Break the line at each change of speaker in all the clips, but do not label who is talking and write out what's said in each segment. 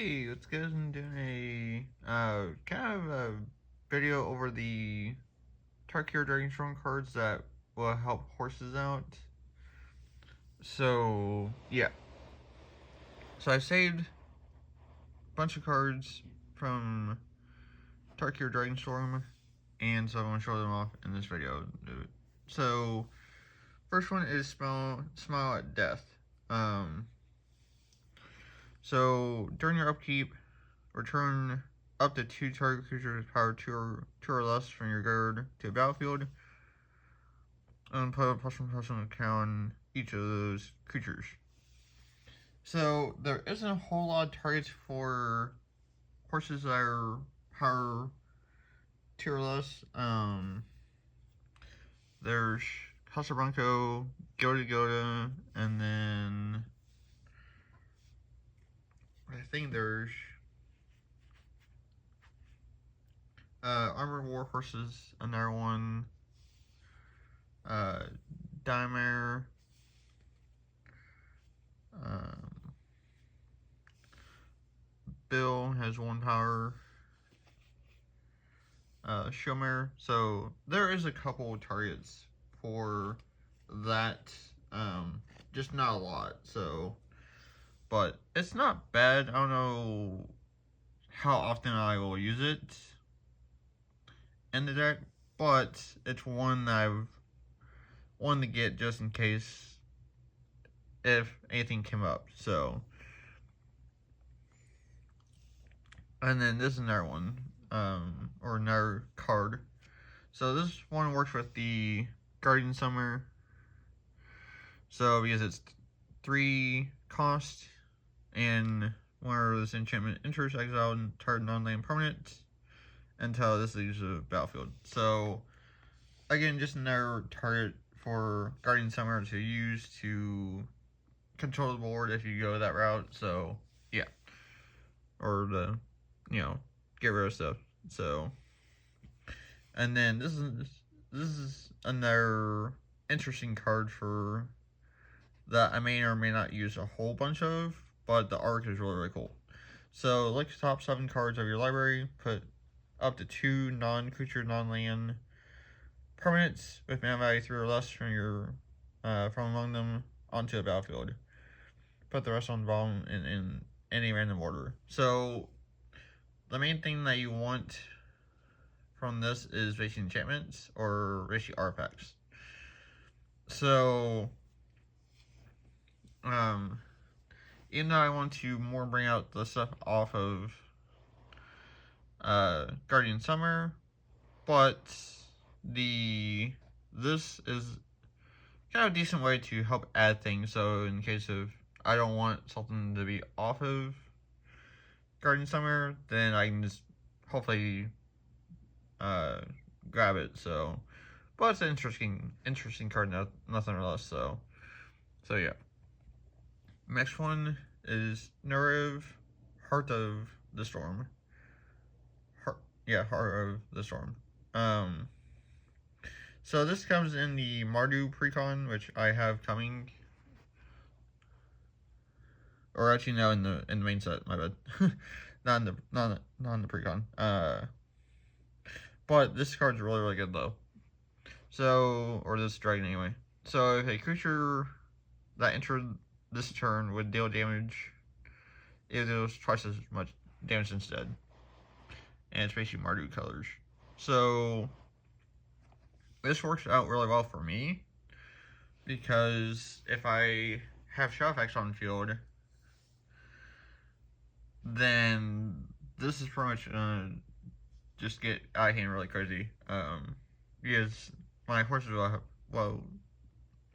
Hey, let's go and do a kind of a video over the Tarkir Dragonstorm cards that will help horses out. So yeah, so I saved a bunch of cards from Tarkir Dragonstorm, and so I'm gonna show them off in this video. So first one is Smile at Death. So during your upkeep, return up to 2 target creatures power 2 or less from your guard to a battlefield, and put a +1/+1 count on each of those creatures. So there isn't a whole lot of targets for horses that are power 2 or less. There's Casablanco, Gota, and then I think there's Armored War Horses, another one. Dimer. Bill has 1 power. Shomer. So there is a couple targets for that. Just not a lot. So, but it's not bad. I don't know how often I will use it in the deck, but it's one that I've wanted to get just in case if anything came up. So, and then this is another one, or another card. So this one works with the Guardian Summer. So because it's 3 cost, and whenever this enchantment enters, exile and target non-land permanent until this leaves the battlefield. So again, just another target for Guardian Summer to use to control the board if you go that route. So yeah, or the get rid of stuff. So, and then this is another interesting card for that I may or may not use a whole bunch of, but the arc is really cool. So look at the top 7 cards of your library, put up to 2 non-creature, non-land permanents with mana value 3 or less from among them onto a battlefield. Put the rest on the bottom in any random order. So the main thing that you want from this is basically enchantments or basically artifacts. So even though I want to more bring out the stuff off of Guardian Summer, but this is kind of a decent way to help add things. So in case of I don't want something to be off of Guardian Summer, then I can just hopefully grab it. So, but it's an interesting card, nothing less. So yeah. Next one is Nerev, Heart of the Storm. Heart of the Storm. So this comes in the Mardu precon, which I have coming. Or actually no, in the main set, my bad. not in the precon. But this card's really good though. So, or this dragon anyway. So if a creature that entered this turn would deal damage, it deals twice as much damage instead. And it's basically Mardu colors. So this works out really well for me, because if I have Shadow Effects on field, then this is pretty much just get out of hand really crazy. Because my horses will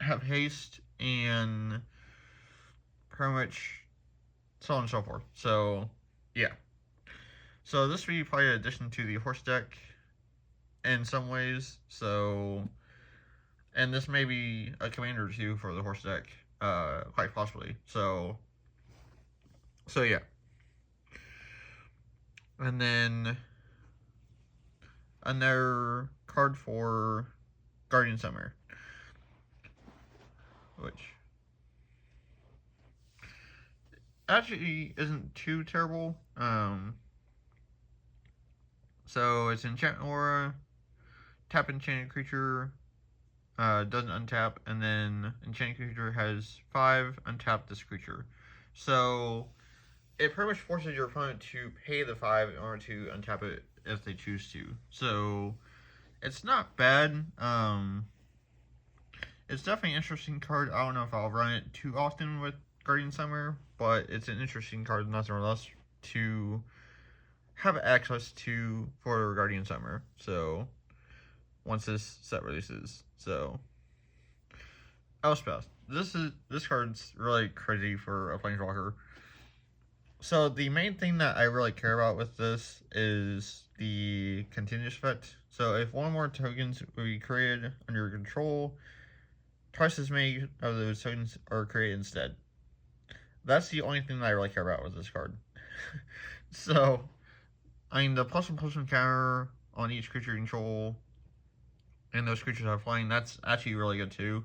have haste and pretty much so on and so forth. So yeah. So this would be probably an addition to the horse deck in some ways. So, and this may be a commander too for the horse deck, quite possibly. So yeah. And then another card for Guardian Summer, which actually isn't too terrible. So it's enchant aura, tap enchanted creature, doesn't untap, and then enchanted creature has 5, untap this creature. So it pretty much forces your opponent to pay the 5 in order to untap it if they choose to. So it's not bad. It's definitely an interesting card. I don't know if I'll run it too often with Guardian Summer, but it's an interesting card nonetheless to have access to for Guardian Summer. So once this set releases, so Elspeth. This card's really crazy for a Planeswalker. So the main thing that I really care about with this is the continuous effect. So if one or more tokens will be created under your control, twice as many of those tokens are created instead. That's the only thing that I really care about with this card. So, I mean, the +1/+1 counter on each creature you control, and those creatures are flying, that's actually really good too.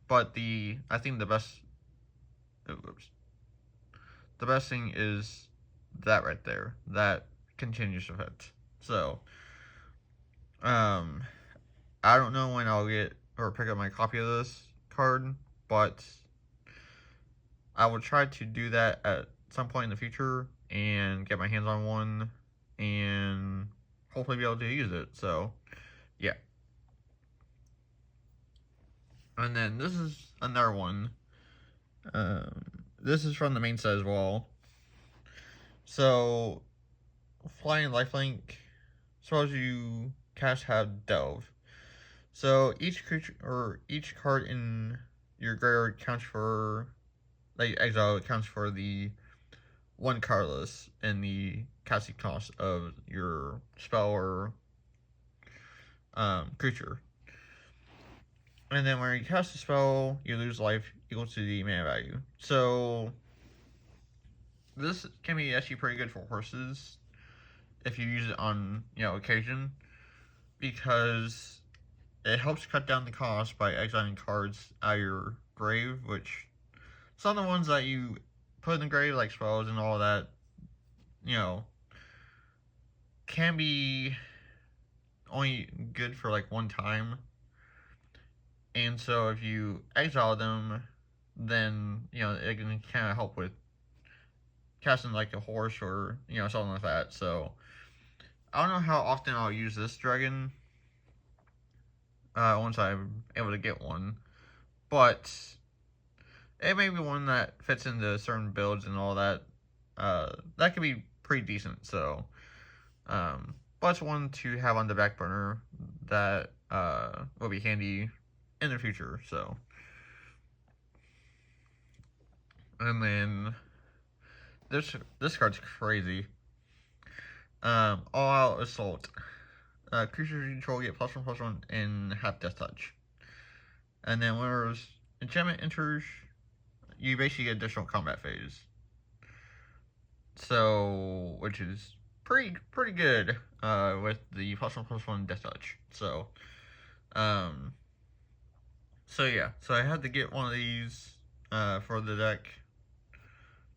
But I think the best thing is that right there, that continuous effect. So, I don't know when I'll get or pick up my copy of this card, but I will try to do that at some point in the future and get my hands on one and hopefully be able to use it. So, yeah. And then this is another one. This is from the main set as well. So, Flying Lifelink, suppose you cast have Delve. So each creature or each card in your graveyard counts for, like exile, counts for the one cardless and the casting cost of your spell or creature. And then when you cast a spell, you lose life equal to the mana value. So this can be actually pretty good for horses if you use it on, occasion, because it helps cut down the cost by exiling cards out of your grave, which some of the ones that you put in the grave, like spells and all that, can be only good for like one time. And so if you exile them, then, it can kind of help with casting like a horse or, something like that. So I don't know how often I'll use this dragon once I'm able to get one, but it may be one that fits into certain builds and all that. That could be pretty decent. So, but it's one to have on the back burner that will be handy in the future. So, and then this card's crazy. All Out Assault. Creatures you control get +1/+1 and have Death Touch. And then when enchantment enters, you basically get additional combat phase. So, which is pretty good with the +1/+1 Death Touch. So, yeah. So I had to get one of these for the deck.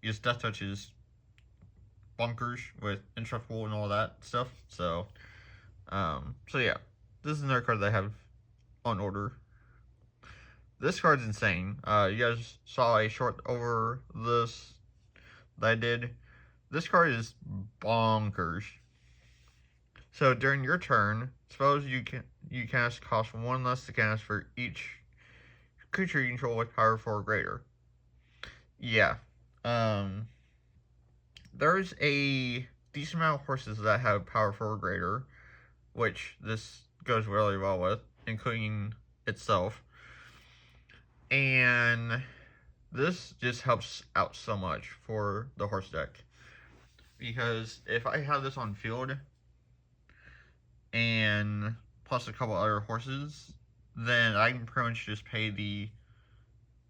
Because Death Touch is bonkers with Intrepidable and all that stuff. So yeah. This is another card that I have on order. This card's insane. You guys saw a short over this that I did. This card is bonkers. So during your turn, suppose you cast cost 1 less to cast for each creature you control with power 4 or greater. Yeah. There's a decent amount of horses that have power 4 or greater, which this goes really well with, including itself. And this just helps out so much for the horse deck. Because if I have this on field and plus a couple other horses, then I can pretty much just pay the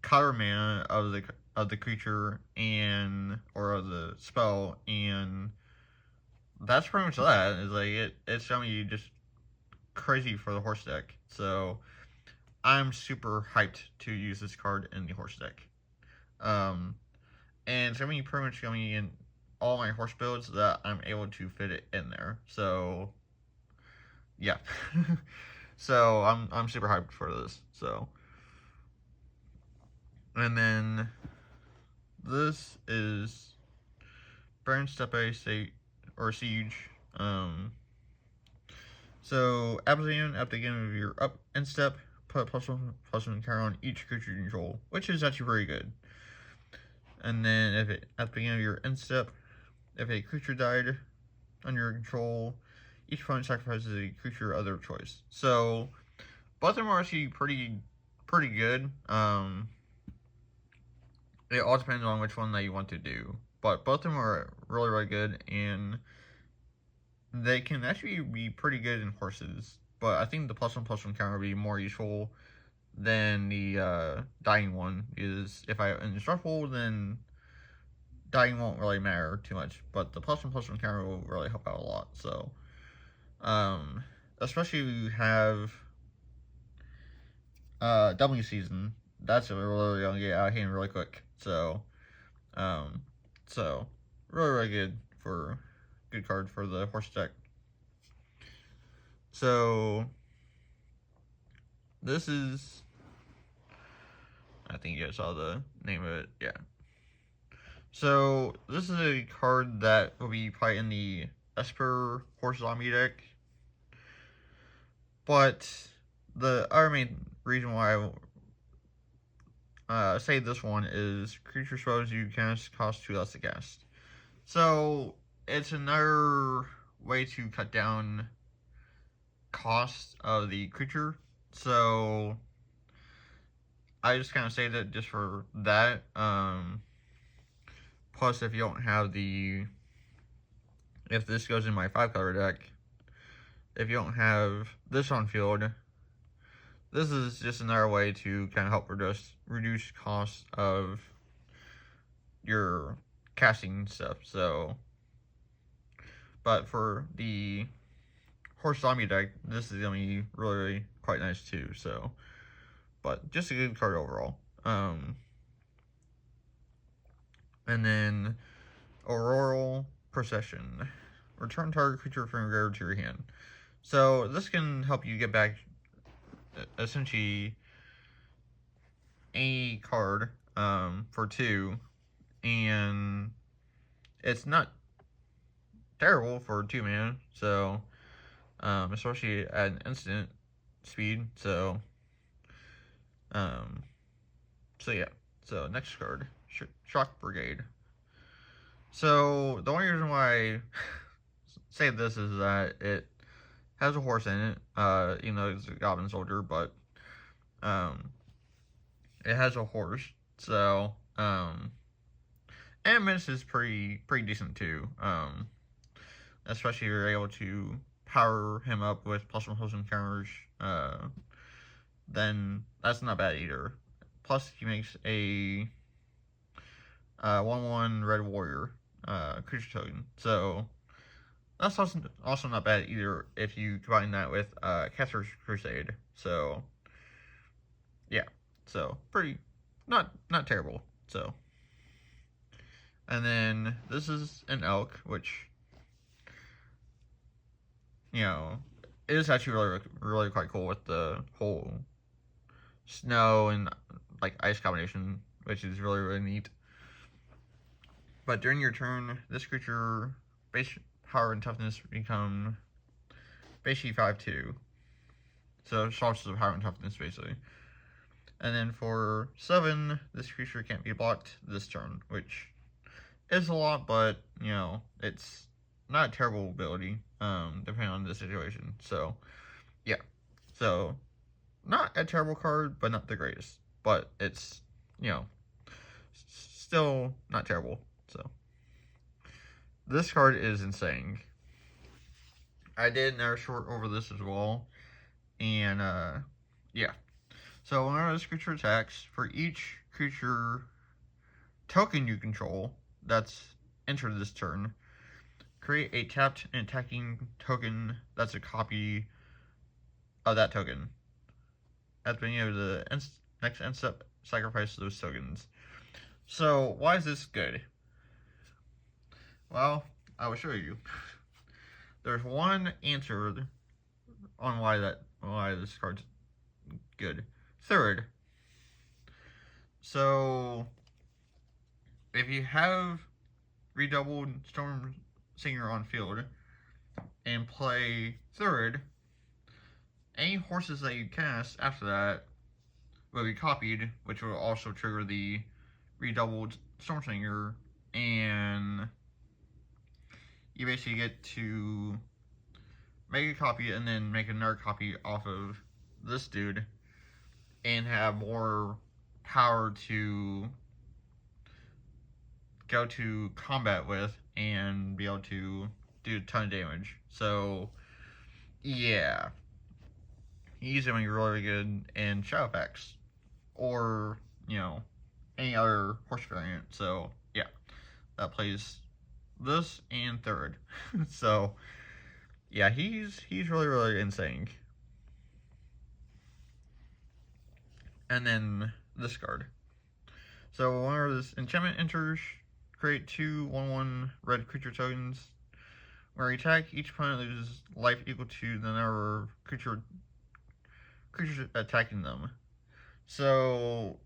color mana of the creature or of the spell, and that's pretty much that. It's like it's showing you just crazy for the horse deck. So I'm super hyped to use this card in the horse deck. And it's going to be pretty much going to be in all my horse builds that I'm able to fit it in there. So, yeah. So, I'm super hyped for this. So, and then this is Burn Steppe State or Siege. So, at the beginning of your up and step, put +1/+1 counter on each creature you control, which is actually very good. And then at the beginning of your end step, if a creature died under your control, each opponent sacrifices a creature of their choice. So both of them are actually pretty good. It all depends on which one that you want to do, but both of them are really good, and they can actually be pretty good in horses. But I think the +1/+1 counter would be more useful than the dying one, is if I indestructible, then dying won't really matter too much, but the +1/+1 counter will really help out a lot. So especially if you have W season, that's really gonna get out of hand really quick. So really good card for the horse deck. So this is, I think you guys saw the name of it, yeah. So this is a card that will be probably in the Esper Horse Zombie deck. But the other main reason why I say this one is creature spells you cast cost 2 less to cast. So it's another way to cut down cost of the creature. So I just kind of say that just for that. Plus, if you don't have if this goes in my 5-color deck, if you don't have this on field, this is just another way to kind of help reduce cost of your casting stuff. So, but for the horse zombie deck, this is gonna be really quite nice too. So, but just a good card overall. And then Auroral Procession. Return target creature from your graveyard to your hand. So this can help you get back essentially a card for 2, and it's not terrible for 2 mana. So especially at an instant speed. So yeah. So next card, Shock Brigade. So the only reason why I say this is that it has a horse in it, even though it's a goblin soldier, but it has a horse. So and Miss is pretty decent too. Especially if you're able to power him up with +1/+1 counters, then that's not bad either. Plus he makes a 1/1 red warrior creature token. So that's also not bad either if you combine that with Caster's Crusade. So yeah, so pretty not terrible. So, and then this is an elk, which, you know, it is actually really quite cool with the whole snow and like ice combination, which is really neat. But during your turn, this creature base power and toughness become basically 5/2. So sources of power and toughness basically. And then for 7, this creature can't be blocked this turn, which is a lot, but you know, it's not a terrible ability, depending on the situation. So yeah. So not a terrible card, but not the greatest. But it's, you know, still not terrible. So this card is insane. I did another short over this as well. And yeah. So whenever this creature attacks, for each creature token you control that's entered this turn, create a tapped and attacking token that's a copy of that token. At the beginning of the next end step, sacrifice those tokens. So why is this good? Well, I will show you. There's one answer on why this card's good. Third, so if you have redoubled Storm Singer on field and play third, any horses that you cast after that will be copied, which will also trigger the redoubled Storm Singer, and you basically get to make a copy and then make another copy off of this dude and have more power to go to combat with and be able to do a ton of damage. So, yeah. He's doing really good in Shadowfax. Or, any other horse variant. So, yeah. That plays this and third. So, yeah, he's really, really insane. And then this card. So whenever this enchantment enters, create 2 1/1 red creature tokens. When you attack, each opponent loses life equal to the number of creatures attacking them. So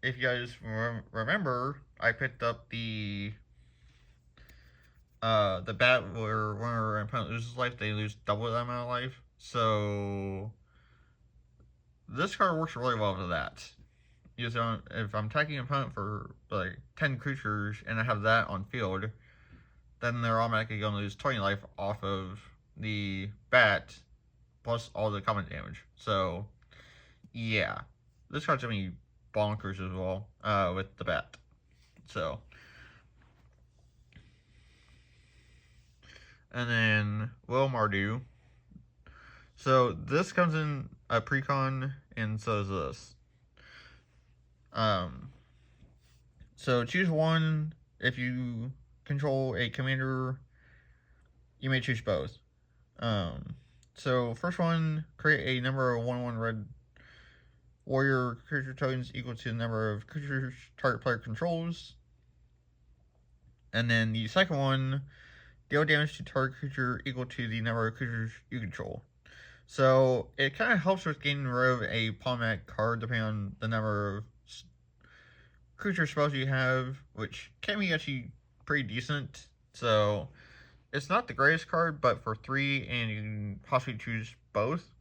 if you guys remember, I picked up the bat where whenever an opponent loses life, they lose double that amount of life. So this card works really well for that. If I'm attacking an opponent for like 10 creatures and I have that on field, then they're automatically going to lose 20 life off of the bat plus all the combat damage. So, yeah. This card's going to be bonkers as well with the bat. So. And then Will Mardu. So, this comes in a precon, and so does this. So choose one. If you control a commander, you may choose both. So first one, create a number of 1/1 red warrior creature tokens equal to the number of creatures target player controls. And then the second one, deal damage to target creature equal to the number of creatures you control. So it kind of helps with getting rid of a problematic card depending on the number of creature spells you have, which can be actually pretty decent. So it's not the greatest card, but for 3 and you can possibly choose both,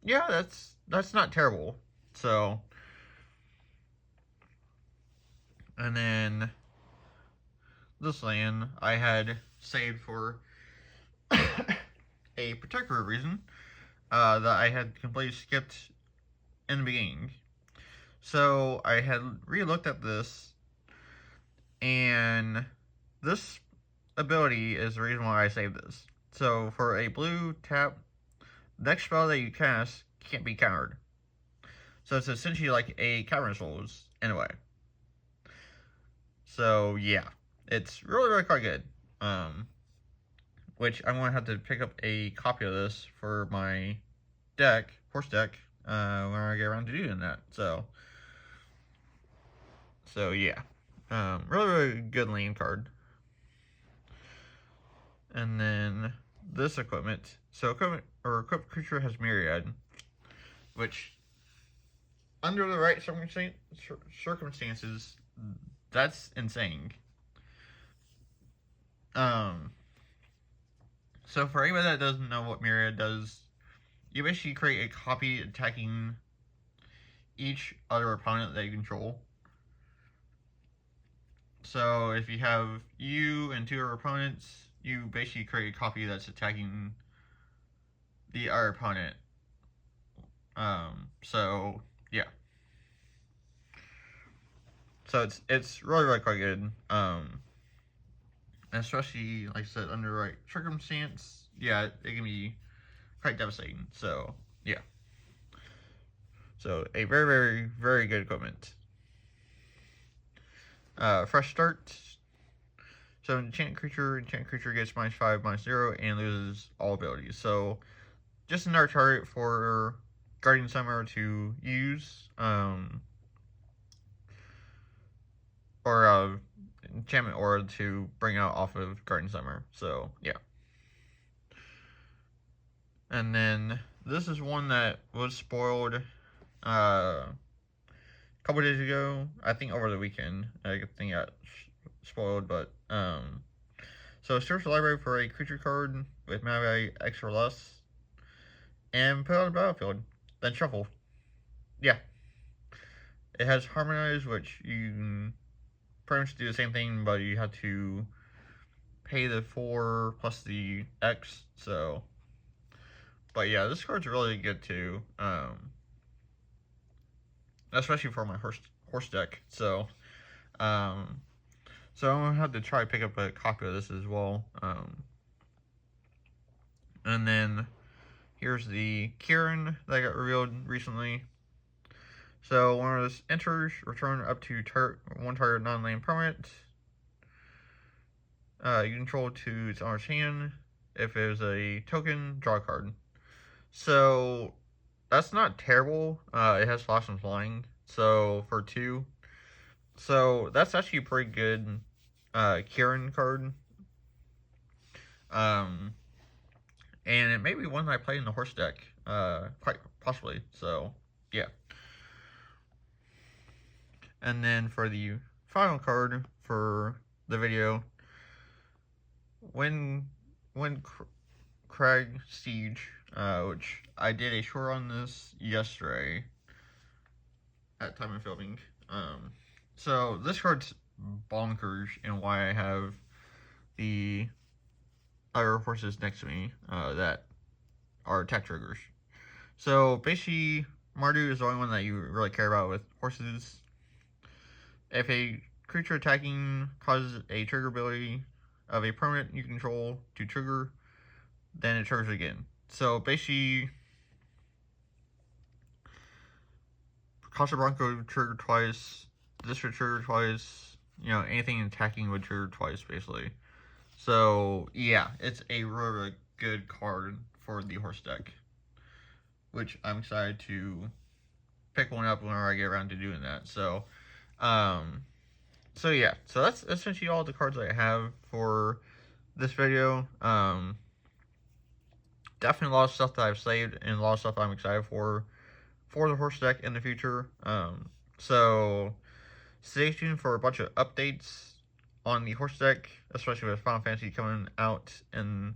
yeah, that's not terrible. So, and then this land I had saved for a particular reason that I had completely skipped in the beginning. So I had re-looked at this, and this ability is the reason why I saved this. So for a blue tap, next spell that you cast can't be countered. So it's essentially like a counter souls in a way. So yeah, it's really, really quite good. Which I'm going to have to pick up a copy of this for my deck, horse deck, when I get around to doing that. So yeah, really, really good lane card. And then this equipment. So equipped creature has Myriad, which under the right circumstances, that's insane. So for anybody that doesn't know what Myriad does, you basically create a copy attacking each other opponent that you control. So if you have you and 2 other opponents, you basically create a copy that's attacking the other opponent. So yeah. So it's really, really quite good. Especially, like I said, under the right circumstance, yeah, it can be quite devastating. So yeah. So a very, very, very good equipment. Fresh start. So enchant creature gets -5, -0, and loses all abilities. So just another target for Guardian Summoner to use, or enchantment aura to bring out off of Guardian Summer. So yeah. And then this is one that was spoiled a couple days ago. I think over the weekend. I think it got spoiled, but so search the library for a creature card with mana value X or less, and put it on the battlefield. Then shuffle. Yeah, it has Harmonize, which you can pretty much do the same thing, but you have to pay the 4 plus the X. So, but yeah, this card's really good too. Especially for my horse deck. So, so I'm gonna have to try to pick up a copy of this as well. And then here's the Kieran that got revealed recently. So when this enters, return up to one target non-land permanent. You control to its owner's hand. If it was a token, draw a card. So that's not terrible. It has flash and flying. So for 2. So that's actually a pretty good Kieran card. And it may be one that I play in the horse deck. Quite possibly. So yeah. And then for the final card for the video, when Crag Siege, which I did a short on this yesterday at time of filming. So this card's bonkers and why I have the other horses next to me that are attack triggers. So basically, Mardu is the only one that you really care about with horses. If a creature attacking causes a trigger ability of a permanent you control to trigger, then it triggers again. So basically, Casablanca would trigger twice, this would trigger twice, you know, anything attacking would trigger twice, basically. So, yeah, it's a really good card for the horse deck, which I'm excited to pick one up whenever I get around to doing that. So, so yeah, so that's essentially all the cards I have for this video. Definitely a lot of stuff that I've saved and a lot of stuff I'm excited for the horse deck in the future. So stay tuned for a bunch of updates on the horse deck, especially with Final Fantasy coming out in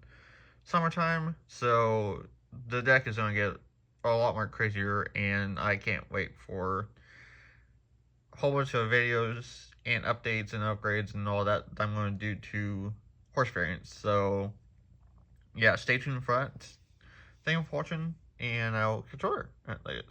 summertime. So the deck is going to get a lot more crazier, and I can't wait for a whole bunch of videos and updates and upgrades and all that I'm going to do to horse variants. So yeah, stay tuned for that. Thank you for watching, and I'll catch you later. Alright, later.